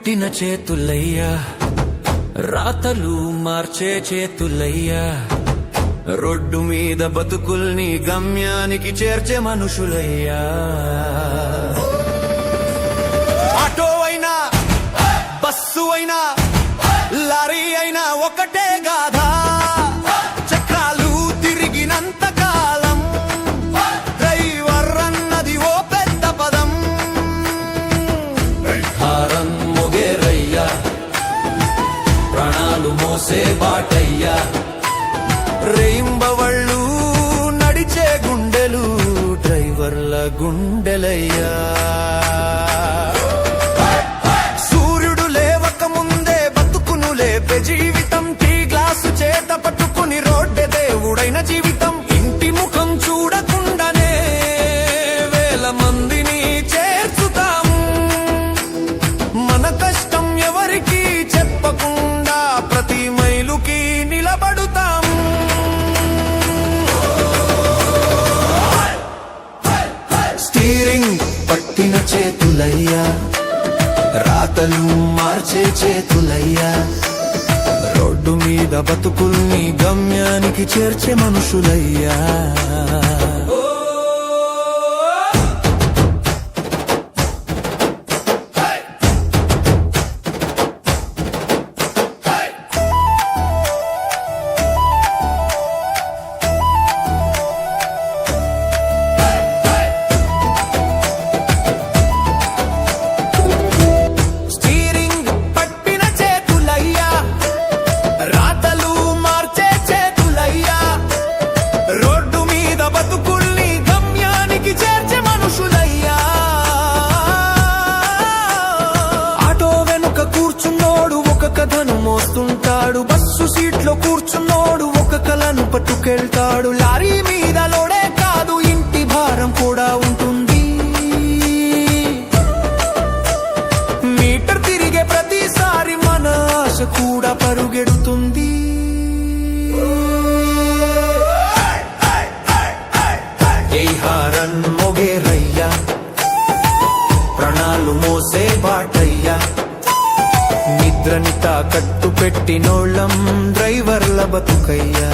పట్టిన చేతులయ్యా, రాతలు మార్చే చేతులయ్యా, రోడ్డు మీద బతుకుల్ని గమ్యానికి చేర్చే మనుషులయ్యా. ఆటో అయినా బస్సు అయినా లారీ అయినా ఒకటే గాథా, చక్రాలు తిరిగినంత కాలం డ్రైవర్ అన్నది ఓ పెద్ద పదం. హారన్ మోగేరయ్యా, ప్రాణాలు మోసే బాటయ్యా, రేయింబవళ్ళు నడిచే గుండెలు డ్రైవర్ల గుండెలయ్యా. సూర్యుడు లేవక ముందే బతుకును లేపే జీవితం, టీ గ్లాసు చేత పట్టుకుని రోడ్డే దేవుడైన జీవితం. ఇంటి ముఖం చూడకుండానే వేల మందిని చేర్చుతాము, మన కష్టం ఎవరికి చెప్పకుండా ప్రతి మైలుకి నిలబడుతాము. స్టీరింగ్ పట్టిన చేతులయ్యా, రాతలు మార్చే చేతులయ్యా, రోడ్డు మీద బతుకుల్ని గమ్యానికి చేర్చే మనుషులయ్యా. కథను మోస్తుంటాడు, బస్సు సీట్లో కూర్చున్నోడు ఒక కలను పట్టుకెళ్తాడు. లారీ మీద లోడే కాదు, ఇంటి భారం కూడా ఉంటుంది. మీటర్ తిరిగే ప్రతిసారి మన ఆశ కూడా పరుగెడుతుంది. ఏ హారన్ మోగేరయ్యా, ప్రాణాలు మోసే బాటయ్యా, నిద్రని తాకట్టు పెట్టినోళ్ళం డ్రైవర్ల బతుకయ్యా.